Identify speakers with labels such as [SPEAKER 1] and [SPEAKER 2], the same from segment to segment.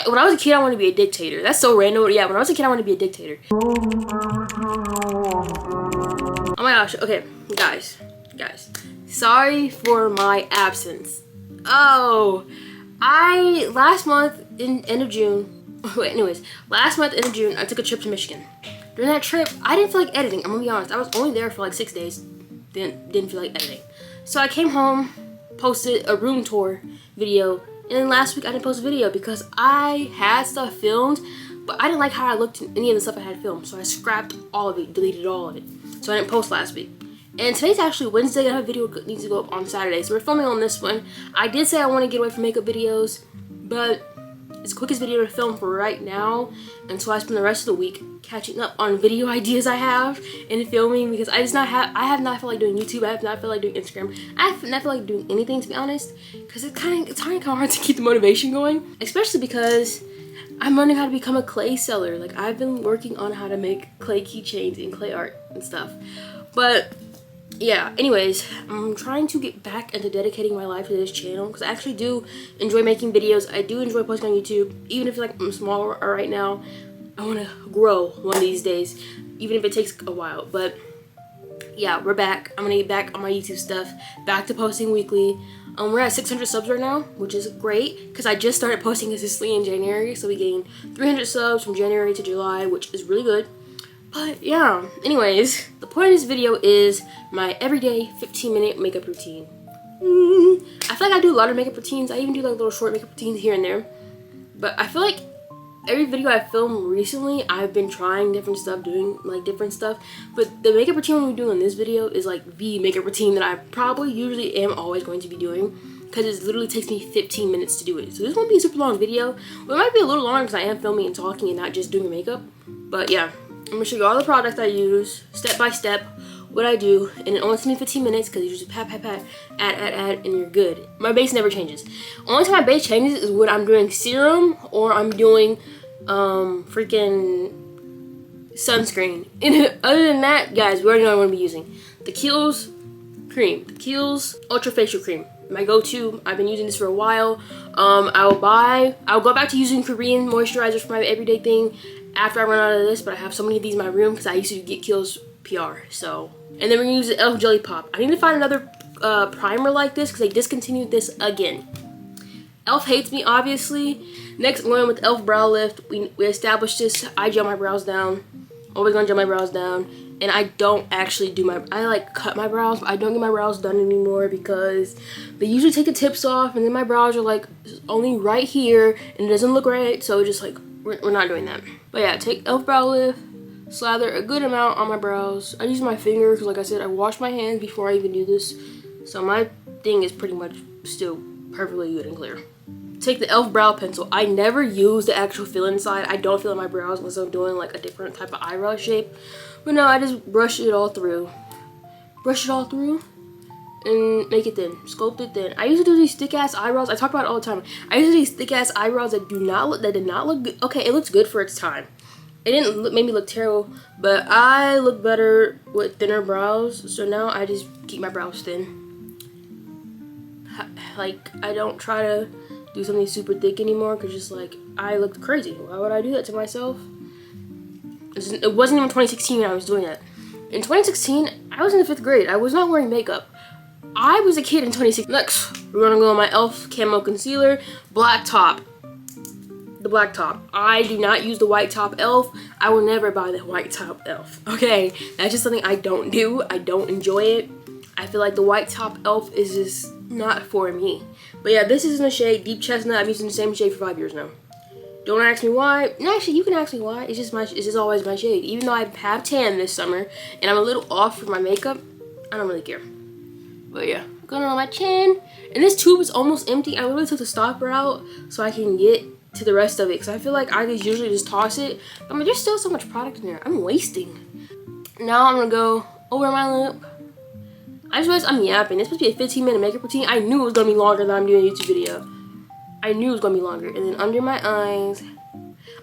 [SPEAKER 1] When I was a kid, I wanted to be a dictator. That's so random. Yeah, when I was a kid, I wanted to be a dictator. Oh my gosh. Okay, guys. Sorry for my absence. Oh, last month in end of June. Anyways, last month end of June, I took a trip to Michigan. During that trip, I didn't feel like editing. I'm gonna be honest. I was only there for like 6 days. Didn't feel like editing. So I came home, posted a room tour video, and then last week I didn't post a video because I had stuff filmed, but I didn't like how I looked in any of the stuff I had filmed. So I scrapped all of it, deleted all of it. So I didn't post last week. And today's actually Wednesday, and a video needs to go up on Saturday. So we're filming on this one. I did say I want to get away from makeup videos, but it's the quickest video to film for right now. And so I spend the rest of the week catching up on video ideas I have and filming, because I have not felt like doing YouTube. I have not felt like doing Instagram. I have not felt like doing anything, to be honest, because it's kind of hard to keep the motivation going, especially because I'm learning how to become a clay seller. Like, I've been working on how to make clay keychains and clay art and stuff. But yeah, anyways, I'm trying to get back into dedicating my life to this channel, because I actually do enjoy making videos. I do enjoy posting on YouTube, even if like I'm smaller right now. I want to grow one of these days, even if it takes a while. But yeah, we're back. I'm gonna get back on my YouTube stuff, back to posting weekly. We're at 600 subs right now, which is great, because I just started posting consistently in January, so we gained 300 subs from January to July, which is really good. But yeah, anyways, the point of this video is my everyday 15-minute makeup routine. I feel like I do a lot of makeup routines. I even do like little short makeup routines here and there. But I feel like every video I filmed recently, I've been trying different stuff, doing like different stuff. But the makeup routine we're doing in this video is like the makeup routine that I probably usually am always going to be doing, because it literally takes me 15 minutes to do it. So this won't be a super long video. Well, it might be a little longer because I am filming and talking and not just doing makeup. But yeah, I'm gonna show you all the products I use, step by step, what I do, and it only takes me 15 minutes because you just pat, add, and you're good. My base never changes. Only time my base changes is when I'm doing serum or I'm doing freaking sunscreen. And other than that, guys, we already know what I'm gonna be using. The Kiehl's cream, the Kiehl's Ultra Facial Cream. My go-to. I've been using this for a while. I'll go back to using Korean moisturizers for my everyday thing after I run out of this, but I have so many of these in my room because I used to get Kiehl's PR. So, and then we're gonna use the e.l.f. Jelly Pop. I need to find another primer like this because they discontinued this again. e.l.f. hates me, obviously. Next, I'm going with e.l.f. Brow Lift. We established this. I gel my brows down. Always gonna gel my brows down. And I don't actually do I like cut my brows, but I don't get my brows done anymore because they usually take the tips off, and then my brows are like only right here and it doesn't look right. So just like, we're not doing that. But yeah, take e.l.f. Brow Lift, slather a good amount on my brows. I use my finger because, like I said, I wash my hands before I even do this. So my thing is pretty much still perfectly good and clear. Take the e.l.f. brow pencil. I never use the actual fill-in side. I don't fill in my brows unless I'm doing like a different type of eyebrow shape. But no, I just brush it all through. Brush it all through and make it thin. Sculpt it thin. I used to do these thick-ass eyebrows. I talk about it all the time. I used to do these thick-ass eyebrows that did not look good. Okay, it looks good for its time. It didn't make me look terrible, but I look better with thinner brows. So now I just keep my brows thin. Like, I don't try to do something super thick anymore because just like, I looked crazy. Why would I do that to myself? It wasn't even 2016 when I was doing that. In 2016, I was in the 5th grade. I was not wearing makeup. I was a kid in 2016. Next, we're gonna go on my e.l.f. Camo Concealer, black top. The black top. I do not use the white top e.l.f. I will never buy the white top e.l.f. Okay, that's just something I don't do. I don't enjoy it. I feel like the white top e.l.f. is just not for me. But yeah, this is in the shade Deep Chestnut. I've used the same shade for 5 years now. Don't ask me why. No, actually, you can ask me why. It's just always my shade. Even though I have tan this summer and I'm a little off for my makeup, I don't really care. But yeah, going on my chin. And this tube is almost empty. I literally took the stopper out so I can get to the rest of it, because I feel like I usually just toss it. I mean, there's still so much product in there. I'm wasting. Now I'm gonna go over my lip. I just realized I'm yapping. It's supposed to be a 15-minute makeup routine. I knew it was gonna be longer than I'm doing a YouTube video. I knew it was gonna be longer. And then under my eyes,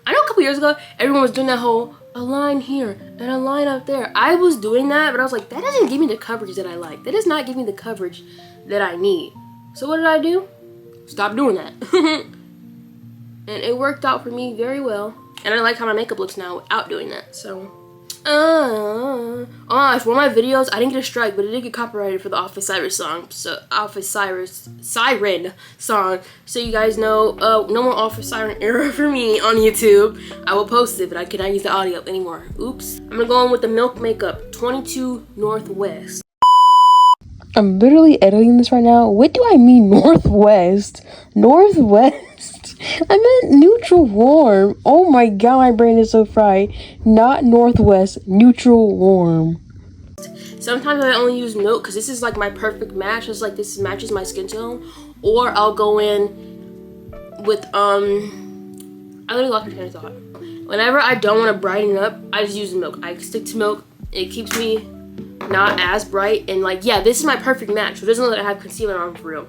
[SPEAKER 1] I know a couple years ago everyone was doing that whole a line here and a line up there. I was doing that, but I was like, that doesn't give me the coverage that I like. That does not give me the coverage that I need. So what did I do? Stop doing that. And it worked out for me very well. And I like how my makeup looks now without doing that. So, oh gosh, one of my videos, I didn't get a strike, but it did get copyrighted for the Office Siren song. So, Siren song. So you guys know, no more Office Siren era for me on YouTube. I will post it, but I cannot use the audio anymore. Oops. I'm gonna go in with the Milk Makeup 22 Northwest. I'm literally editing this right now. What do I mean Northwest? Northwest? I meant neutral warm. Oh my god, my brain is so fried. Not Northwest, neutral warm. Sometimes I only use milk because this is like my perfect match. It's like this matches my skin tone. Or I'll go in with I literally lost my train of thought. Whenever I don't want to brighten up, I just use milk. I stick to milk. It keeps me not as bright, and like, yeah, this is my perfect match. It doesn't look like I have concealer on for real.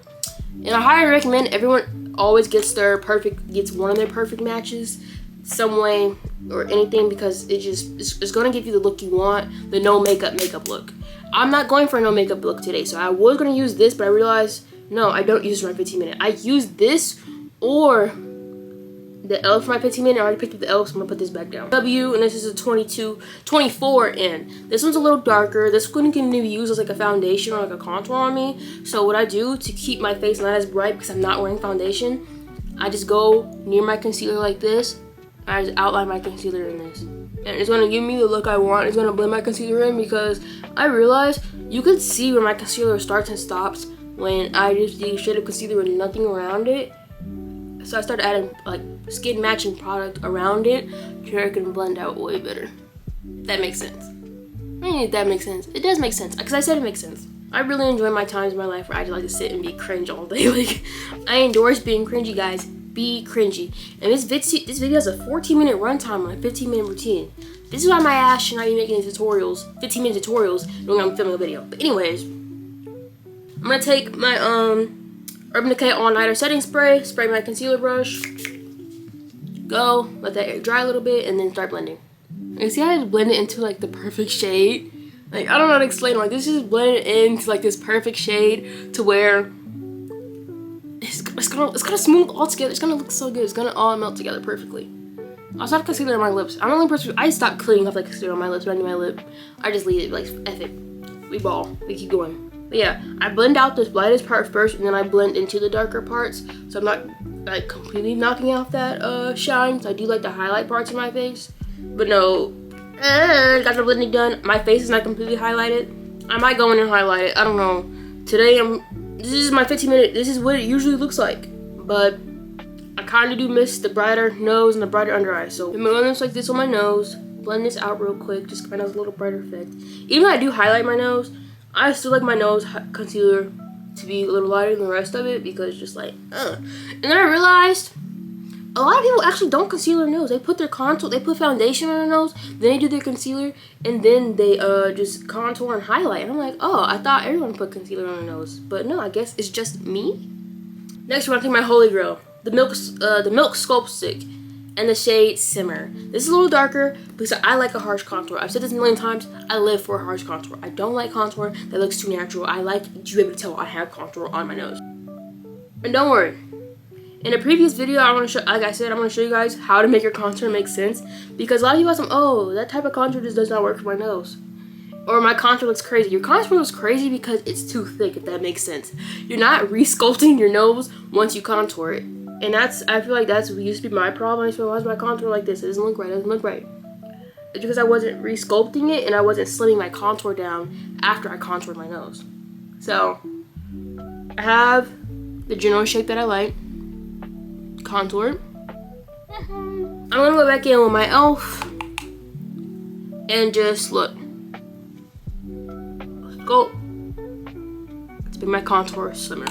[SPEAKER 1] And I highly recommend everyone always gets one of their perfect matches some way or anything, because it's gonna give you the look you want, the no makeup look. I'm not going for a no makeup look today, so I was gonna use this, but I realized no, I don't use it for my 15 minute. I use this or the e.l.f. for my 15 minute. I already picked up the e.l.f., so I'm gonna put this back down. W, and this is a 24 in. This one's a little darker. This one can be used as like a foundation or like a contour on me. So what I do to keep my face not as bright, because I'm not wearing foundation, I just go near my concealer like this. I just outline my concealer in this. And it's gonna give me the look I want. It's gonna blend my concealer in, because I realized you can see where my concealer starts and stops when I just do straight up concealer with nothing around it. So I started adding like skin matching product around it so it can blend out way better. That makes sense. I mean, if that makes sense. It does make sense, because I said it makes sense. I really enjoy my times in my life where I just like to sit and be cringe all day. Like, I endorse being cringy, guys. Be cringy. And this video has a 14-minute runtime on a 15-minute routine. This is why my ass should not be making tutorials, 15-minute tutorials, when I'm filming a video. But anyways, I'm gonna take my Urban Decay All Nighter setting spray my concealer brush, go, let that dry a little bit, and then start blending. You see how I just blend it into like the perfect shade? Like, I don't know how to explain it. Like, this is blended into like this perfect shade to where it's gonna smooth all together. It's gonna look so good. It's gonna all melt together perfectly. I also have concealer on my lips. I'm the only person. I stopped cleaning up like concealer on my lips when I do my lip. I just leave it like F it. We ball. We keep going. But yeah, I blend out this lightest part first, and then I blend into the darker parts. So I'm not like completely knocking out that shine. So I do like the highlight parts of my face. But no, got the blending done. My face is not completely highlighted. I might go in and highlight it. I don't know. Today this is my 15-minute. This is what it usually looks like. But I kind of do miss the brighter nose and the brighter under eye. So I'm going to like this on my nose. Blend this out real quick. Just give my nose a little brighter effect. Even though I do highlight my nose, I still like my nose concealer to be a little lighter than the rest of it, because it's just like, And then I realized a lot of people actually don't conceal their nose. They put their contour, they put foundation on their nose, then they do their concealer, and then they just contour and highlight. And I'm like, oh, I thought everyone put concealer on their nose, but no, I guess it's just me. Next, we're gonna take my holy grail, the Milk Sculpt Stick, and the shade Simmer. This is a little darker because I like a harsh contour. I've said this a million times. I live for a harsh contour. I don't like contour that looks too natural. I like to be able to tell I have contour on my nose. And don't worry. In a previous video, I want to show, like I said, I'm going to show you guys how to make your contour make sense. Because a lot of people ask, oh, that type of contour just does not work for my nose. Or my contour looks crazy. Your contour looks crazy because it's too thick, if that makes sense. You're not re-sculpting your nose once you contour it. And I feel like that's what used to be my problem. I used to be, why is my contour like this? It doesn't look right. It doesn't look right. It's because I wasn't re-sculpting it, and I wasn't slimming my contour down after I contoured my nose. So, I have the general shape that I like. Contoured. I'm gonna go back in with my e.l.f. and just look. Go. Let's make my contour slimmer.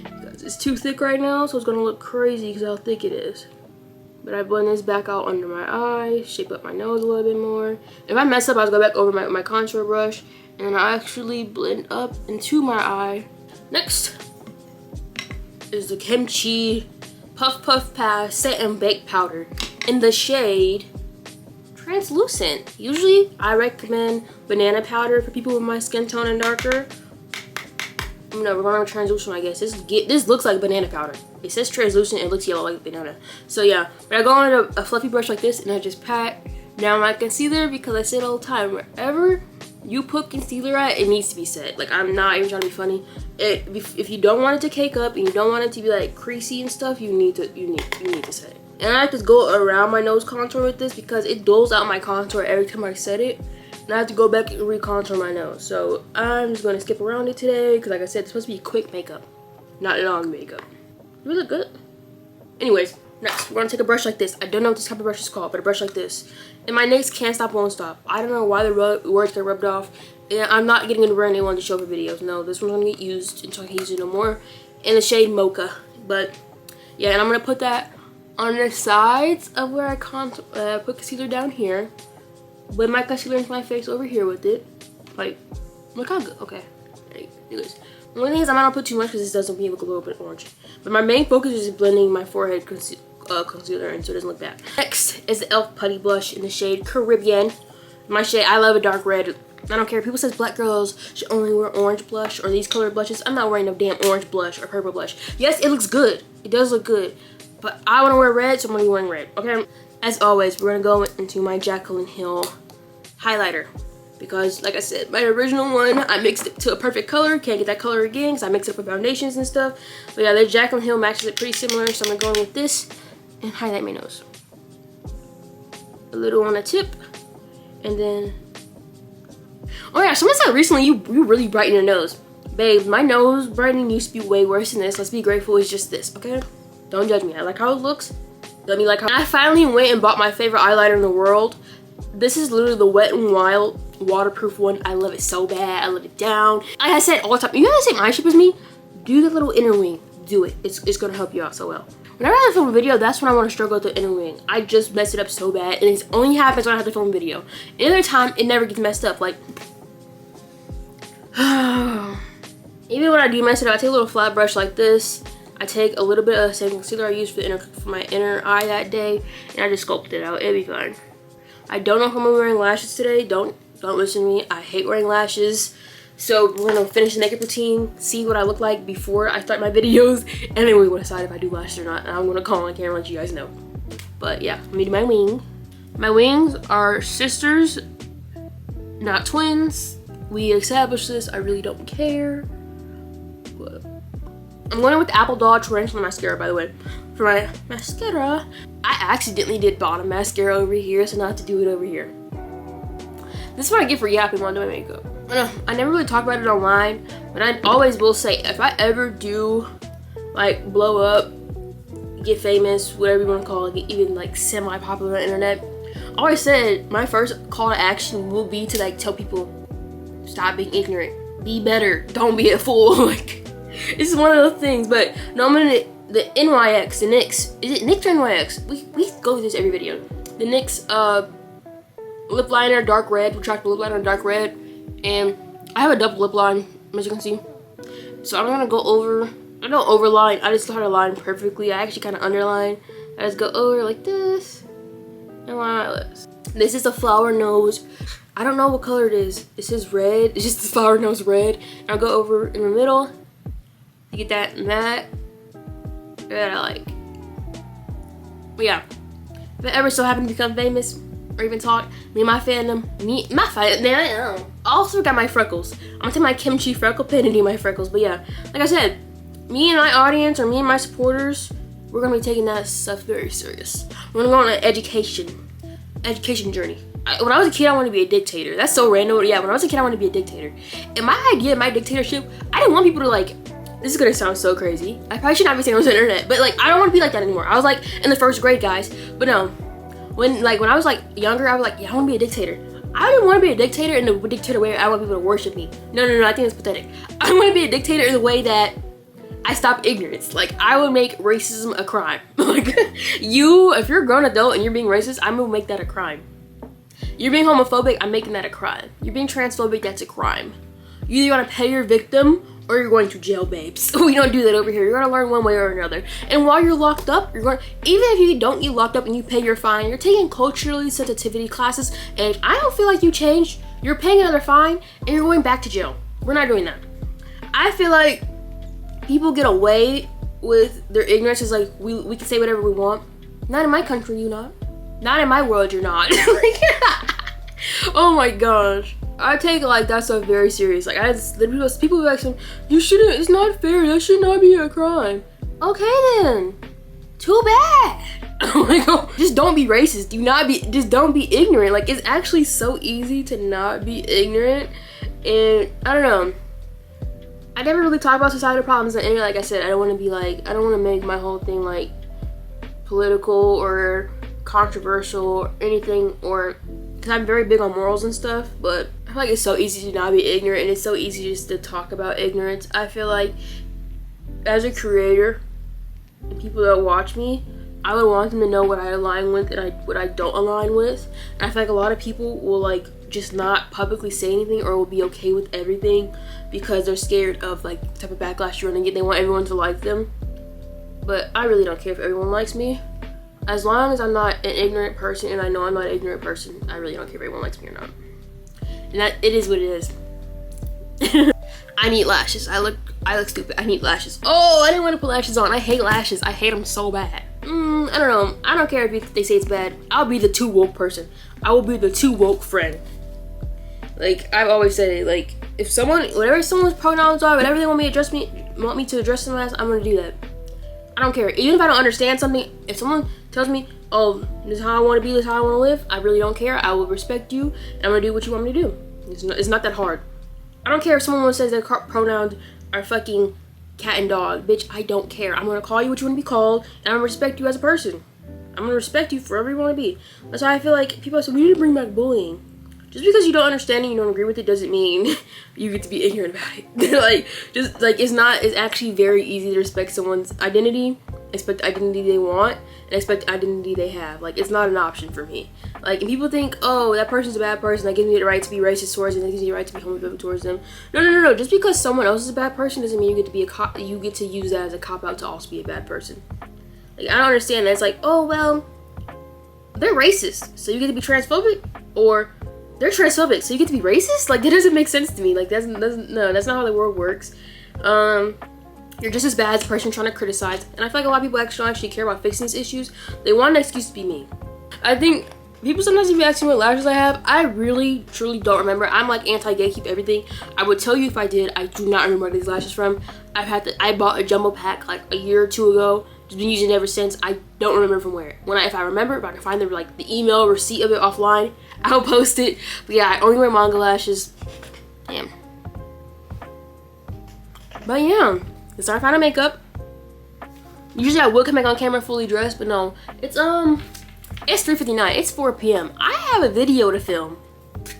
[SPEAKER 1] Because it's too thick right now, so it's gonna look crazy because how thick it is. But I blend this back out under my eye, shape up my nose a little bit more. If I mess up, I'll go back over my contour brush, and I actually blend up into my eye. Next is the Kimchi Puff Puff Pass Set and Bake Powder in the shade Translucent. Usually, I recommend banana powder for people with my skin tone and darker. No, we're going with translucent, I guess. This looks like banana powder. It says translucent, it looks yellow like banana. So yeah, but I go on a fluffy brush like this and I just pat down my concealer because I say it all the time, wherever you put concealer at, it needs to be set. Like, I'm not even trying to be funny. If you don't want it to cake up and you don't want it to be like creasy and stuff, you need to set it. And I have to go around my nose contour with this because it dulls out my contour every time I set it. And I have to go back and recontour my nose. So I'm just gonna skip around it today because, like I said, it's supposed to be quick makeup, not long makeup. You look good. Anyways, next we're gonna take a brush like this. I don't know what this type of brush is called, but a brush like this. And my NYX can't stop, won't stop. I don't know why the words get rubbed off. And I'm not getting a brand new one to show for videos. No, this one's gonna get used until I can't use it no more. In the shade Mocha. But yeah, and I'm gonna put that on the sides of where I put concealer down here. With my concealer into my face over here with it. Like, look how good. Okay. Anyways, the only thing is I'm not gonna put too much because this doesn't make it look a little bit orange. But my main focus is blending my forehead concealer in so it doesn't look bad. Next is the e.l.f. Putty Blush in the shade Caribbean. My shade, I love a dark red. I don't care. People says black girls should only wear orange blush or these colored blushes. I'm not wearing no damn orange blush or purple blush. Yes, it looks good. It does look good. But I want to wear red, so I'm going to be wearing red. Okay? As always, we're going to go into my Jaclyn Hill highlighter. Because, like I said, my original one, I mixed it to a perfect color. Can't get that color again because I mixed it up with foundations and stuff. But yeah, the Jaclyn Hill matches it pretty similar. So I'm going to go in with this and highlight my nose. A little on the tip. And then... Oh yeah, someone said recently you really brighten your nose. Babe, my nose brightening used to be way worse than this. Let's be grateful it's just this, okay? Don't judge me. I like how it looks. Let me like how... I finally went and bought my favorite eyeliner in the world. This is literally the Wet n Wild waterproof one. I love it so bad. I love it down. Like I said all the time, you have the same eye shape as me? Do the little inner wing. Do it. It's gonna help you out so well. Whenever I film a video, that's when I want to struggle with the inner wing. I just mess it up so bad, and it only happens when I have to film a video. Any other time, it never gets messed up. Like, even when I do mess it up, I take a little flat brush like this. I take a little bit of the same concealer I used for my inner eye that day, and I just sculpt it out. It'll be fine. I don't know if I'm gonna be wearing lashes today. Don't listen to me. I hate wearing lashes. So we're gonna finish the makeup routine, see what I look like before I start my videos, and then we're gonna decide if I do lashes or not. And I'm gonna call on camera and let you guys know. But yeah, let me do my wing. My wings are sisters, not twins. We established this. I really don't care. But I'm going with the Apple Dodge Tarantula mascara, by the way. For my mascara, I accidentally did bottom mascara over here, so now I have to do it over here. This is what I get for yapping while doing makeup. I never really talk about it online, but I always will say, if I ever do, like, blow up, get famous, whatever you want to call it, get even, like, semi-popular on the internet, I always said my first call to action will be to, like, tell people, stop being ignorant, be better, don't be a fool. Like, this is one of those things. But no, I'm gonna the NYX, the NYX, is it NYX or NYX? We go through this every video. The NYX lip liner, dark red, retractable lip liner, dark red, and I have a double lip line, as you can see. So I'm gonna go over. I don't overline. I just know how to line perfectly. I actually kind of underline. I just go over like this and line my lips. This is a flower nose. I don't know what color it is. It says red. It's just the flower nose red. And I'll go over in the middle to get that matte that I like. But yeah, if I ever so happen to become famous or even talk, my fandom, I also got my freckles. I'm gonna take my kimchi freckle pen and do my freckles. But yeah, like I said, me and my audience, or me and my supporters, we're gonna be taking that stuff very serious. We're gonna go on an education journey. When I was a kid, I wanted to be a dictator. That's so random. Yeah, when I was a kid, I wanted to be a dictator. And my idea of my dictatorship, I didn't want people to like, this is gonna sound so crazy. I probably should not be saying this on the internet, but like, I don't want to be like that anymore. I was like in the first grade, guys. But no, when I was like younger, I was like, yeah, I want to be a dictator. I didn't want to be a dictator in the dictator way I want people to worship me. No, I think that's pathetic. I want to be a dictator in the way that I stop ignorance. Like, I would make racism a crime. Like, if you're a grown adult and you're being racist, I'm gonna make that a crime. You're being homophobic, I'm making that a crime. You're being transphobic, that's a crime. You either gotta pay your victim or you're going to jail, babes. We don't do that over here. You're gonna learn one way or another. And while you're locked up, even if you don't get locked up and you pay your fine, you're taking culturally sensitivity classes, and if I don't feel like you changed, you're paying another fine and you're going back to jail. We're not doing that. I feel like people get away with their ignorance is like, we can say whatever we want. Not in my country, you not. Not in my world, you're not. Like, oh my gosh. I take like that stuff very serious. Like people be like, you shouldn't, it's not fair, that should not be a crime. Okay then. Too bad. Oh my god. Just don't be racist. Just don't be ignorant. Like, it's actually so easy to not be ignorant. And I don't know. I never really talk about societal problems, and like I said, I don't want to make my whole thing like political or controversial or anything, or because I'm very big on morals and stuff, but I feel like it's so easy to not be ignorant, and it's so easy just to talk about ignorance. I feel like as a creator, and people that watch me, I would want them to know what I align with and what I don't align with. And I feel like a lot of people will like just not publicly say anything, or will be okay with everything because they're scared of like the type of backlash you're gonna get. They want everyone to like them. But I really don't care if everyone likes me. As long as I'm not an ignorant person, and I know I'm not an ignorant person, I really don't care if everyone likes me or not. And that, it is what it is. I need lashes. I look stupid. I need lashes. Oh, I didn't want to put lashes on. I hate lashes. I hate them so bad. I don't know. I don't care if they say it's bad. I'll be the too woke person. I will be the too woke friend. Like, I've always said it. Like, if whatever someone's pronouns are, whatever they want me to address them as, I'm gonna do that. I don't care. Even if I don't understand something, if someone tells me, oh, this is how I want to be, this is how I want to live, I really don't care. I will respect you, and I'm gonna do what you want me to do. It's not that hard. I don't care if someone says their pronouns are fucking cat and dog. Bitch, I don't care. I'm gonna call you what you want to be called, and I'm gonna respect you as a person. I'm gonna respect you for whoever you want to be. That's why I feel like people say, we need to bring back bullying. Just because you don't understand and you don't agree with it doesn't mean you get to be ignorant about it. It's actually very easy to respect someone's identity, expect the identity they want, and expect the identity they have. Like, it's not an option for me. Like, and people think, oh, that person's a bad person, that gives me the right to be racist towards them, that gives me the right to be homophobic towards them. No. Just because someone else is a bad person doesn't mean you get to use that as a cop-out to also be a bad person. Like, I don't understand that. It's like, oh, well, they're racist, so you get to be transphobic? Or they're transphobic, so you get to be racist? Like, that doesn't make sense to me. Like, that's not how the world works. You're just as bad as a person trying to criticize. And I feel like a lot of people don't actually care about fixing these issues. They want an excuse to be mean. I think people sometimes if you ask me what lashes I have, I really, truly don't remember. I'm like anti-gatekeep everything. I would tell you if I did. I do not remember where these lashes from. I bought a jumbo pack like a year or two ago. Just been using it ever since. I don't remember from where. If I remember, if I can find the email receipt of it offline, I'll post it. But yeah, I only wear manga lashes. Damn. But yeah, it's our final makeup. Usually I would come back on camera fully dressed, but no. It's 3:59. It's 4 p.m. I have a video to film.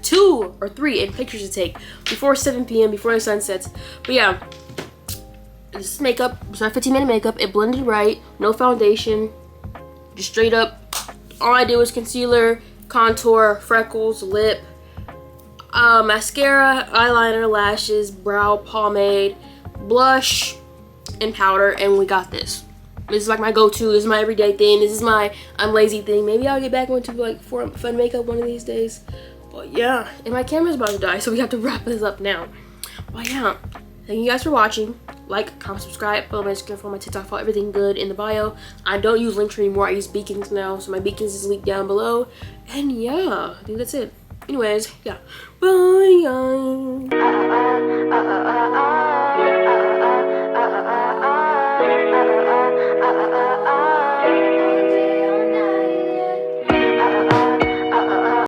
[SPEAKER 1] 2 or 3 and pictures to take before 7 p.m. before the sun sets. But yeah, this is makeup. It's not 15-minute makeup. It blended right. No foundation. Just straight up. All I did was concealer, contour, freckles, lip, mascara, eyeliner, lashes, brow pomade, blush, and powder. And we got this. This is like my go-to. This is my everyday thing. This is my I'm lazy thing. Maybe I'll get back into like fun makeup one of these days. But yeah, and my camera's about to die, so we have to wrap this up now. But yeah, thank you guys for watching. Like, comment, subscribe, follow my Instagram, follow my TikTok, follow everything good in the bio. I don't use Linktree anymore. I use Beacons now, so my Beacons is linked down below. And yeah, I think that's it. Anyways, yeah. Bye, guys.